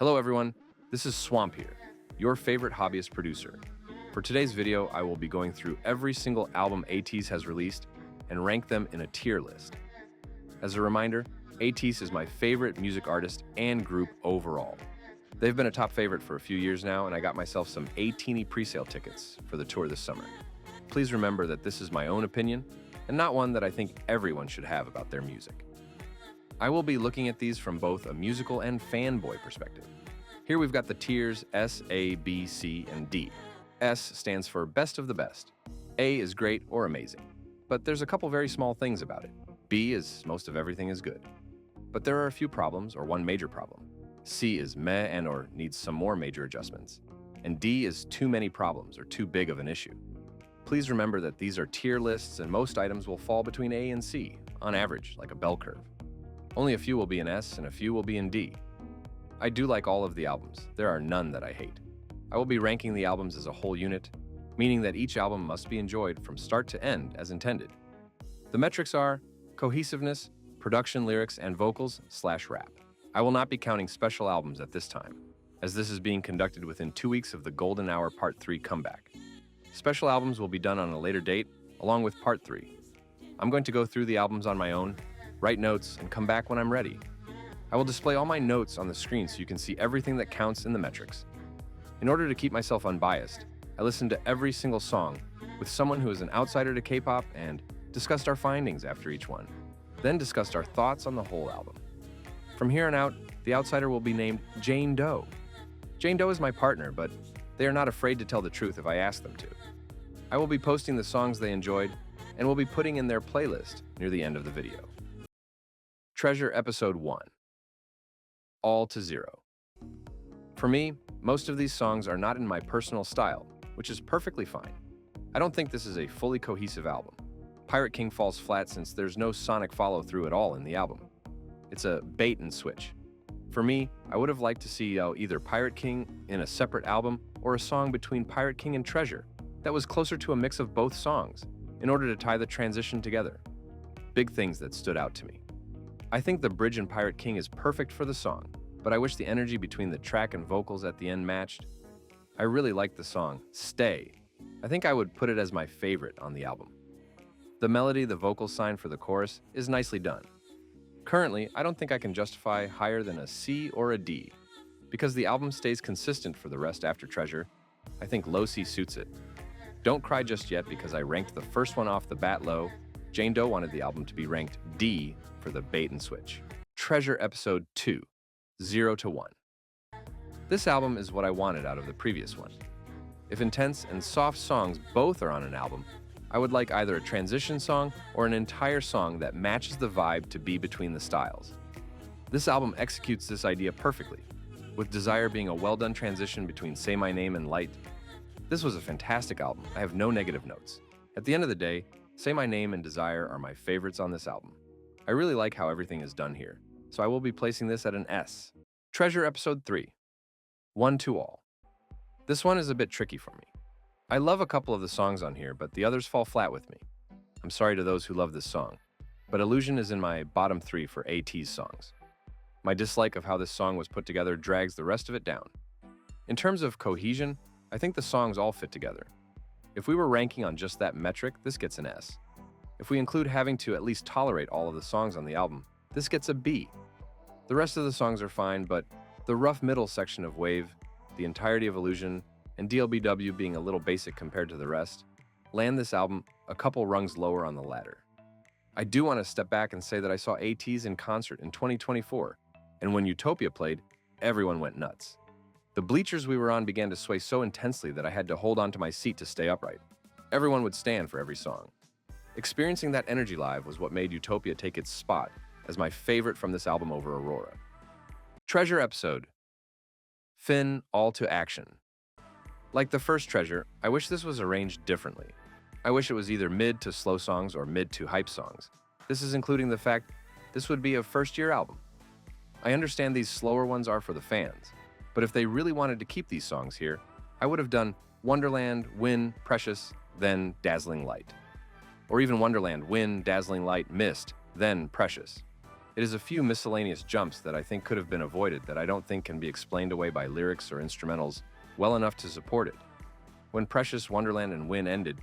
Hello everyone, this is Swamp here, your favorite hobbyist producer. For today's video, I will be going through every single album Ateez has released and rank them in a tier list. As a reminder, Ateez is my favorite music artist and group overall. They've been a top favorite for a few years now, and I got myself some Ateeny presale tickets for the tour this summer. Please remember that this is my own opinion and not one that I think everyone should have about their music. I will be looking at these from both a musical and fanboy perspective. Here we've got the tiers S, A, B, C, and D. S stands for best of the best. A is great or amazing, but there's a couple very small things about it. B is most of everything is good, but there are a few problems or one major problem. C is meh and or needs some more major adjustments. And D is too many problems or too big of an issue. Please remember that these are tier lists and most items will fall between A and C, on average, like a bell curve. Only a few will be in S and a few will be in D. I do like all of the albums. There are none that I hate. I will be ranking the albums as a whole unit, meaning that each album must be enjoyed from start to end as intended. The metrics are cohesiveness, production, lyrics, and vocals/rap. I will not be counting special albums at this time, as this is being conducted within 2 weeks of the Golden Hour Part 3 comeback. Special albums will be done on a later date, along with Part 3. I'm going to go through the albums on my own, write notes, and come back when I'm ready. I will display all my notes on the screen so you can see everything that counts in the metrics. In order to keep myself unbiased, I listened to every single song with someone who is an outsider to K-pop and discussed our findings after each one, then discussed our thoughts on the whole album. From here on out, the outsider will be named Jane Doe. Jane Doe is my partner, but they are not afraid to tell the truth if I ask them to. I will be posting the songs they enjoyed and will be putting in their playlist near the end of the video. Treasure Episode 1. All to Zero. For me, most of these songs are not in my personal style, which is perfectly fine. I don't think this is a fully cohesive album. Pirate King falls flat since there's no sonic follow-through at all in the album. It's a bait and switch. For me, I would have liked to see either Pirate King in a separate album or a song between Pirate King and Treasure that was closer to a mix of both songs in order to tie the transition together. Big things that stood out to me. I think the bridge in Pirate King is perfect for the song, but I wish the energy between the track and vocals at the end matched. I really like the song, Stay. I think I would put it as my favorite on the album. The melody the vocals sign for the chorus is nicely done. Currently, I don't think I can justify higher than a C or a D. Because the album stays consistent for the rest after Treasure, I think low C suits it. Don't cry just yet because I ranked the first one off the bat low. Jane Doe wanted the album to be ranked D for the bait and switch. Treasure Episode 2, 0 to 1. This album is what I wanted out of the previous one. If intense and soft songs both are on an album, I would like either a transition song or an entire song that matches the vibe to be between the styles. This album executes this idea perfectly, with Desire being a well-done transition between Say My Name and Light. This was a fantastic album. I have no negative notes. At the end of the day, Say My Name and Desire are my favorites on this album. I really like how everything is done here, so I will be placing this at an S. Treasure Episode 3, 1 to All. This one is a bit tricky for me. I love a couple of the songs on here, but the others fall flat with me. I'm sorry to those who love this song, but Illusion is in my bottom 3 for Ateez songs. My dislike of how this song was put together drags the rest of it down. In terms of cohesion, I think the songs all fit together. If we were ranking on just that metric, this gets an S. If we include having to at least tolerate all of the songs on the album, this gets a B. The rest of the songs are fine, but the rough middle section of Wave, the entirety of Illusion, and DLBW being a little basic compared to the rest, land this album a couple rungs lower on the ladder. I do want to step back and say that I saw Ateez in concert in 2024, and when Utopia played, everyone went nuts. The bleachers we were on began to sway so intensely that I had to hold onto my seat to stay upright. Everyone would stand for every song. Experiencing that energy live was what made Utopia take its spot as my favorite from this album over Aurora. Treasure Episode. Finn, All to Action. Like the first Treasure, I wish this was arranged differently. I wish it was either mid to slow songs or mid to hype songs. This is including the fact this would be a first-year album. I understand these slower ones are for the fans, but if they really wanted to keep these songs here, I would have done Wonderland, Win, Precious, then Dazzling Light. Or even Wonderland, Win, Dazzling Light, Mist, then Precious. It is a few miscellaneous jumps that I think could have been avoided that I don't think can be explained away by lyrics or instrumentals well enough to support it. When Precious, Wonderland, and Win ended,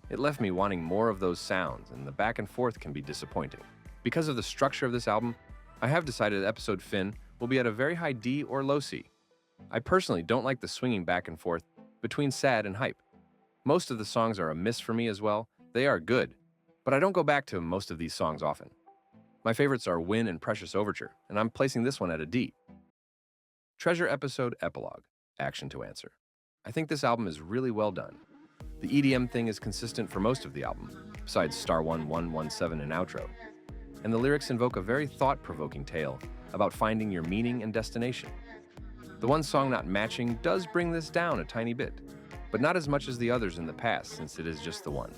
it left me wanting more of those sounds, and the back and forth can be disappointing. Because of the structure of this album, I have decided that episode Fin will be at a very high D or low C. I personally don't like the swinging back and forth between sad and hype. Most of the songs are a miss for me as well. They are good, but I don't go back to most of these songs often. My favorites are Win and Precious Overture, and I'm placing this one at a D. Treasure Episode Epilogue, Action to Answer. I think this album is really well done. The EDM thing is consistent for most of the album, besides Star 1117 and outro. And the lyrics invoke a very thought-provoking tale about finding your meaning and destination. The one song not matching does bring this down a tiny bit, but not as much as the others in the past since it is just the one.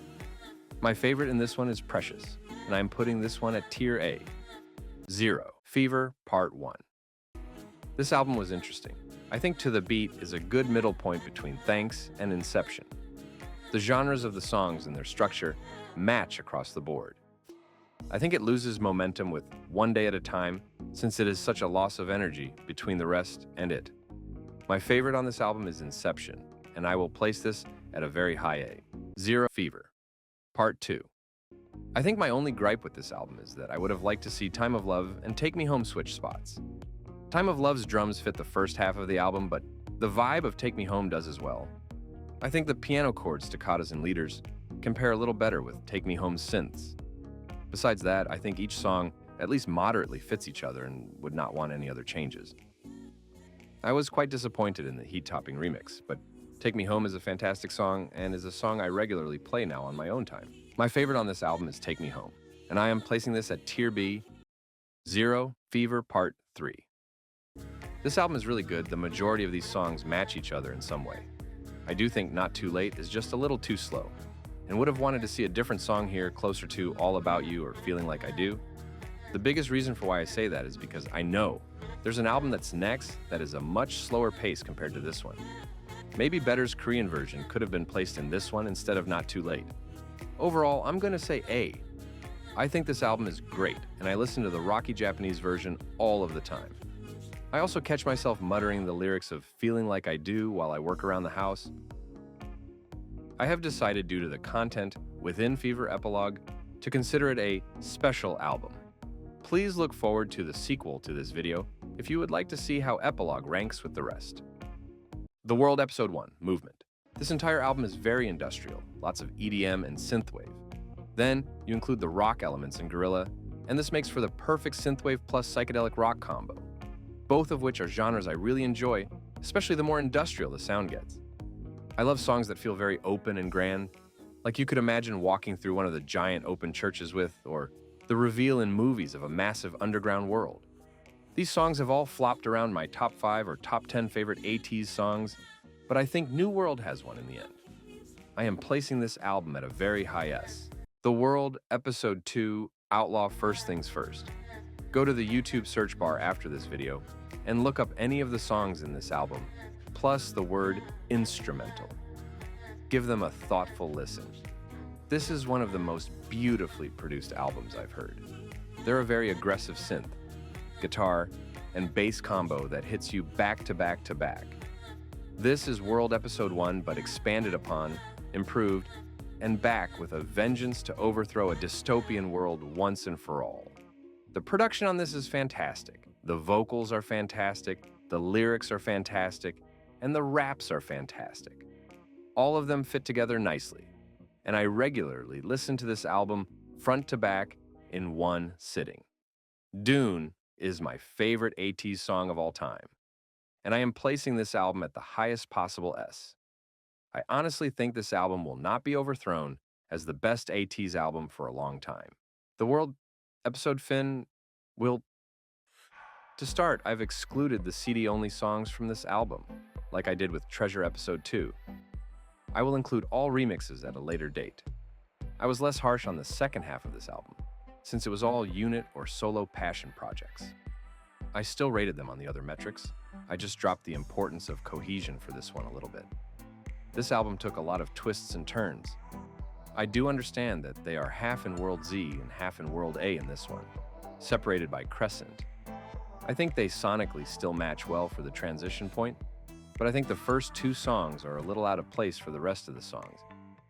My favorite in this one is Precious, and I'm putting this one at Tier A. 0. Fever, Part 1. This album was interesting. I think To the Beat is a good middle point between Thanks and Inception. The genres of the songs and their structure match across the board. I think it loses momentum with One Day at a Time, since it is such a loss of energy between the rest and it. My favorite on this album is Inception, and I will place this at a very high A. 0. Fever, Part 2. I think my only gripe with this album is that I would have liked to see Time of Love and Take Me Home switch spots. Time of Love's drums fit the first half of the album, but the vibe of Take Me Home does as well. I think the piano chords, staccatos, and leaders compare a little better with Take Me Home's synths. Besides that, I think each song at least moderately fits each other and would not want any other changes. I was quite disappointed in the heat-topping remix, but Take Me Home is a fantastic song and is a song I regularly play now on my own time. My favorite on this album is Take Me Home, and I am placing this at Tier B. 0. Fever, Part 3. This album is really good. The majority of these songs match each other in some way. I do think Not Too Late is just a little too slow, and would have wanted to see a different song here closer to All About You or Feeling Like I Do. The biggest reason for why I say that is because I know there's an album that's next that is a much slower pace compared to this one. Maybe Better's Korean version could have been placed in this one instead of Not Too Late. Overall, I'm going to say A. I think this album is great, and I listen to the rocky Japanese version all of the time. I also catch myself muttering the lyrics of Feeling Like I Do while I work around the house. I have decided, due to the content within Fever Epilogue, to consider it a special album. Please look forward to the sequel to this video if you would like to see how Epilogue ranks with the rest. The World Episode 1, Movement. This entire album is very industrial, lots of EDM and synthwave. Then, you include the rock elements in Gorilla, and this makes for the perfect synthwave plus psychedelic rock combo, both of which are genres I really enjoy, especially the more industrial the sound gets. I love songs that feel very open and grand, like you could imagine walking through one of the giant open churches with, or the reveal in movies of a massive underground world. These songs have all flopped around my top 5 or top 10 favorite Ateez songs, but I think New World has one in the end. I am placing this album at a very high S. The World, Episode 2, Outlaw First Things First. Go to the YouTube search bar after this video and look up any of the songs in this album, plus the word instrumental. Give them a thoughtful listen. This is one of the most beautifully produced albums I've heard. They're a very aggressive synth, guitar, and bass combo that hits you back to back to back. This is World Episode 1, but expanded upon, improved, and back with a vengeance to overthrow a dystopian world once and for all. The production on this is fantastic. The vocals are fantastic, the lyrics are fantastic, and the raps are fantastic. All of them fit together nicely, and I regularly listen to this album front to back in one sitting. Dune is my favorite Ateez song of all time, and I am placing this album at the highest possible S. I honestly think this album will not be overthrown as the best Ateez album for a long time. The World Episode Fin will... To start, I've excluded the CD-only songs from this album, like I did with Treasure Episode 2. I will include all remixes at a later date. I was less harsh on the second half of this album, since it was all unit or solo passion projects. I still rated them on the other metrics. I just dropped the importance of cohesion for this one a little bit. This album took a lot of twists and turns. I do understand that they are half in World Z and half in World A in this one. separated by crescent. I think they sonically still match well for the transition point, but I think the first two songs are a little out of place for the rest of the songs,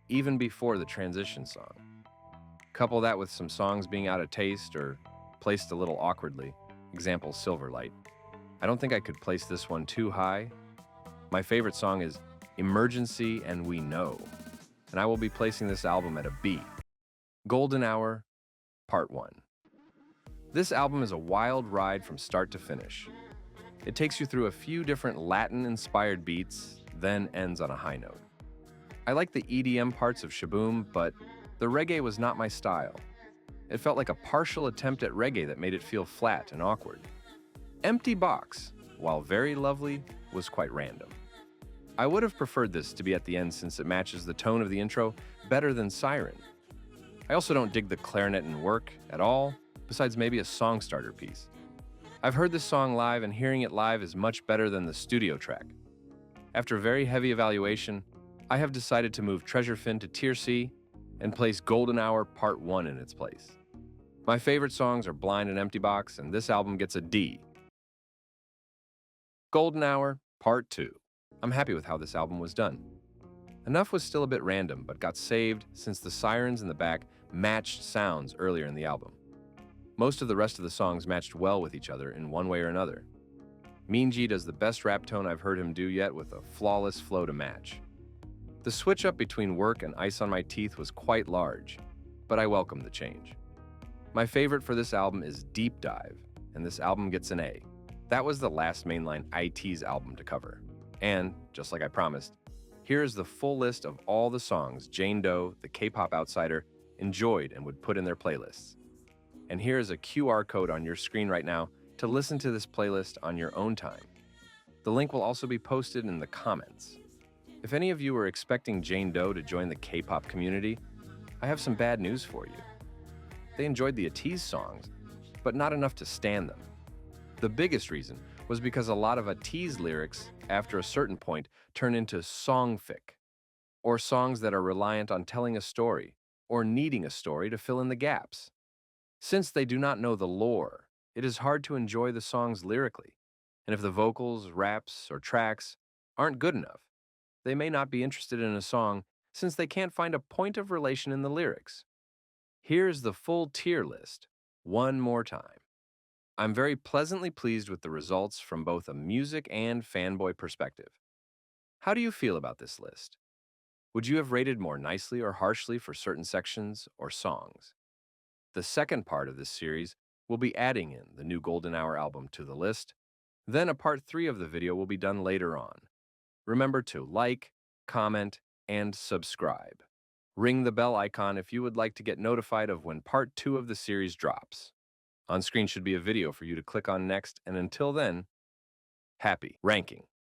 even before the transition song. Couple that with some songs being out of taste or placed a little awkwardly, example Silverlight. I don't think I could place this one too high. My favorite song is Emergency and We Know, and I will be placing this album at a B. Golden Hour, Part 1. This album is a wild ride from start to finish. It takes you through a few different Latin-inspired beats, then ends on a high note. I like the EDM parts of Shaboom, but the reggae was not my style. It felt like a partial attempt at reggae that made it feel flat and awkward. Empty Box, while very lovely, was quite random. I would have preferred this to be at the end since it matches the tone of the intro better than Siren. I also don't dig the clarinet in work at all, besides maybe a song starter piece. I've heard this song live, and hearing it live is much better than the studio track. After very heavy evaluation, I have decided to move Treasure Fin to Tier C and place Golden Hour Part 1 in its place. My favorite songs are Blind and Empty Box, and this album gets a D. Golden Hour Part 2. I'm happy with how this album was done. Enough was still a bit random, but got saved since the sirens in the back matched sounds earlier in the album. Most of the rest of the songs matched well with each other in one way or another. Mean G does the best rap tone I've heard him do yet with a flawless flow to match. The switch up between Work and Ice on My Teeth was quite large, but I welcome the change. My favorite for this album is Deep Dive, and this album gets an A. That was the last mainline Ateez album to cover. And, just like I promised, here is the full list of all the songs Jane Doe, the K-pop outsider, enjoyed and would put in their playlists. And here is a QR code on your screen right now to listen to this playlist on your own time. The link will also be posted in the comments. If any of you were expecting Jane Doe to join the K-pop community, I have some bad news for you. They enjoyed the Ateez songs, but not enough to stand them. The biggest reason was because a lot of Ateez lyrics, after a certain point, turn into songfic, or songs that are reliant on telling a story, or needing a story to fill in the gaps. Since they do not know the lore, it is hard to enjoy the songs lyrically, and if the vocals, raps, or tracks aren't good enough, they may not be interested in a song since they can't find a point of relation in the lyrics. Here's the full tier list, one more time. I'm very pleasantly pleased with the results from both a music and fanboy perspective. How do you feel about this list? Would you have rated more nicely or harshly for certain sections or songs? The second part of this series will be adding in the new Golden Hour album to the list. Then a part 3 of the video will be done later on. Remember to like, comment, and subscribe. Ring the bell icon if you would like to get notified of when part 2 of the series drops. On screen should be a video for you to click on next, and until then, happy ranking.